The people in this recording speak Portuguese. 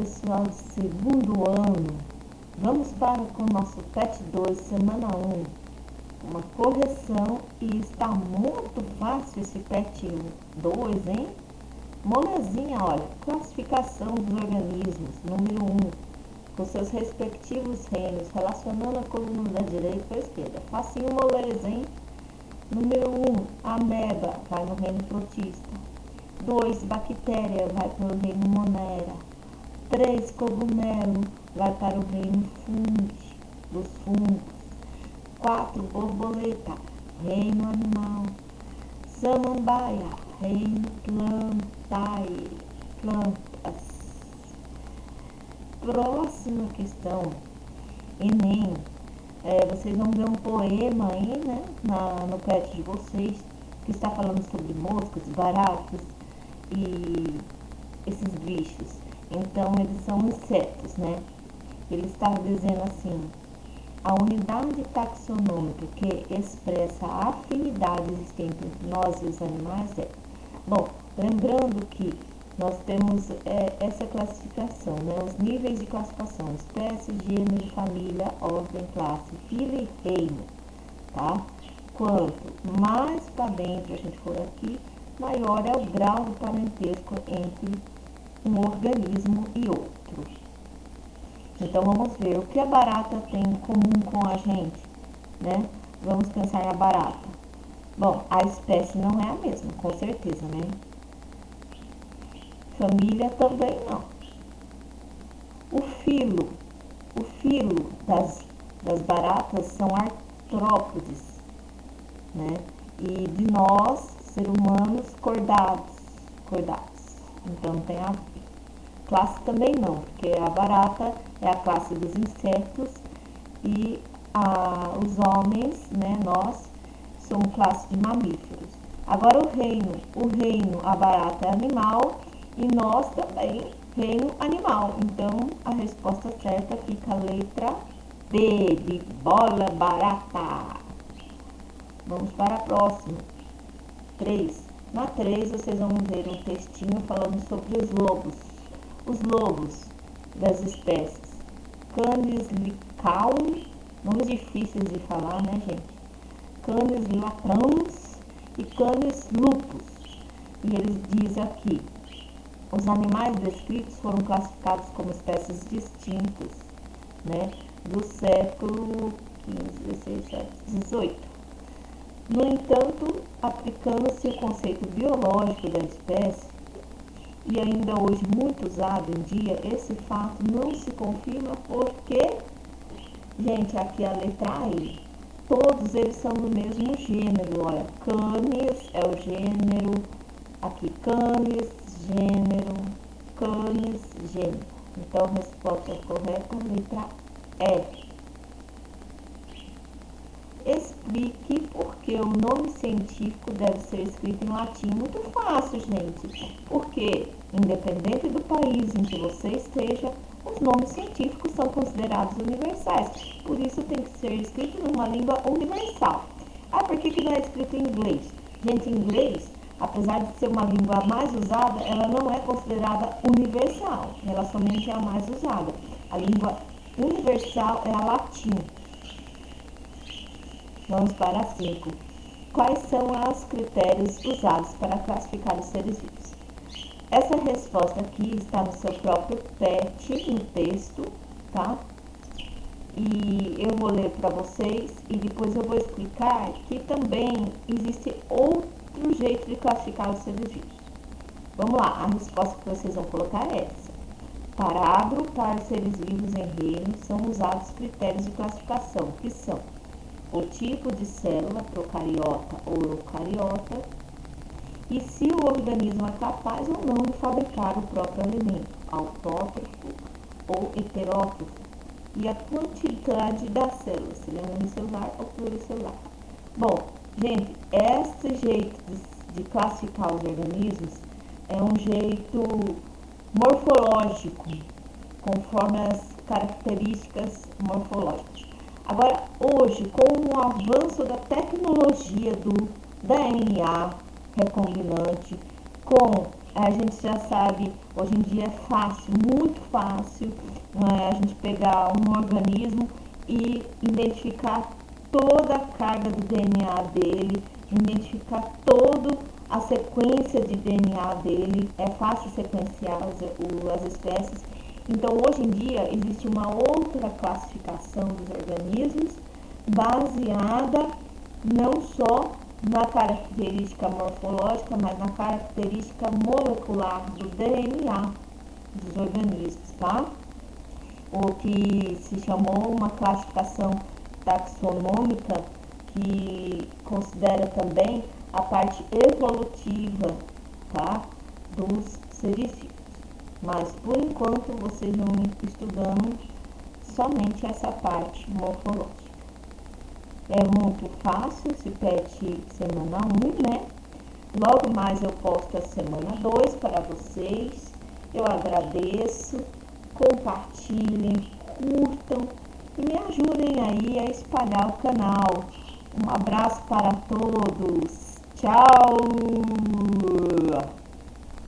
pessoal do segundo ano. Vamos para com o nosso PET 2, semana 1. Uma correção e está muito fácil esse PET 2, hein? Molezinha, olha, classificação dos organismos, número 1, com seus respectivos reinos, relacionando a coluna da direita para a esquerda. Facinho, molezinha. Número 1, ameba, vai no reino protista. 2, bactéria, vai para o reino monera. 3, cogumelo, vai para o reino dos fungos. 4, borboleta, reino animal. Samambaia, reino plantas. Próxima questão, Enem. Vocês vão ver um poema aí, né, no PET de vocês, que está falando sobre moscas, baratas e esses bichos. Então, eles são insetos, né? Ele está dizendo assim: a unidade taxonômica que expressa a afinidade existente entre nós e os animais é... Bom, lembrando que nós temos essa classificação, né? Os níveis de classificação: espécie, gênero, família, ordem, classe, fila e reino, tá? Quanto mais para dentro a gente for aqui, maior é o grau do parentesco entre um organismo e outro. Então, vamos ver o que a barata tem em comum com a gente, né? Vamos pensar na barata. Bom, a espécie não é a mesma, com certeza, né? Família também não. O filo das baratas são artrópodes, né? E de nós, seres humanos, cordados. Então, não tem a ver. Classe também não, porque a barata é a classe dos insetos e os homens, né, nós, somos classe de mamíferos. Agora o reino, a barata é animal e nós também, reino animal. Então, a resposta certa fica a letra B, de bola barata. Vamos para a próxima. 3. Na 3, vocês vão ver um textinho falando sobre os lobos. Os lobos das espécies Canis licaum, nomes difíceis de falar, né, gente? Canis latrans e Canis lupus. E eles dizem aqui: os animais descritos foram classificados como espécies distintas, né, do século XV, XVI, XVIII. No entanto, aplicando-se o conceito biológico da espécie, e ainda hoje muito usado em dia, esse fato não se confirma porque, gente, aqui a letra E, todos eles são do mesmo gênero. Olha, Canis é o gênero, aqui Canis, gênero, Canis, gênero. Então, a resposta correta, letra E. Explique por que o nome científico deve ser escrito em latim. Muito fácil, gente. Porque, independente do país em que você esteja, os nomes científicos são considerados universais. Por isso, tem que ser escrito numa língua universal. Por que não é escrito em inglês? Gente, inglês, apesar de ser uma língua mais usada, ela não é considerada universal. Ela somente é a mais usada. A língua universal é a latim. Vamos para 5. Quais são os critérios usados para classificar os seres vivos? Essa resposta aqui está no seu próprio PET, no texto, tá? E eu vou ler para vocês e depois eu vou explicar que também existe outro jeito de classificar os seres vivos. Vamos lá, a resposta que vocês vão colocar é essa. Para agrupar os seres vivos em reinos, são usados critérios de classificação, que são o tipo de célula, procariota ou eucariota, e se o organismo é capaz ou não de fabricar o próprio alimento, autótrofo ou heterótrofo, e a quantidade das células, se ele é unicelular ou pluricelular. Bom, gente, esse jeito de classificar os organismos é um jeito morfológico, conforme as características morfológicas. Agora, hoje, com o avanço da tecnologia do DNA recombinante, com A gente já sabe, hoje em dia é fácil, muito fácil, a gente pegar um organismo e identificar toda a carga do DNA dele, identificar toda a sequência de DNA dele, é fácil sequenciar as espécies. Então, hoje em dia, existe uma outra classificação dos organismos baseada não só na característica morfológica, mas na característica molecular do DNA dos organismos, tá? O que se chamou uma classificação taxonômica, que considera também a parte evolutiva, tá? Dos seres vivos. Mas, por enquanto, vocês vão estudando somente essa parte morfológica. É muito fácil esse PET semana 1, né? Logo mais eu posto a semana 2 para vocês. Eu agradeço, compartilhem, curtam e me ajudem aí a espalhar o canal. Um abraço para todos. Tchau!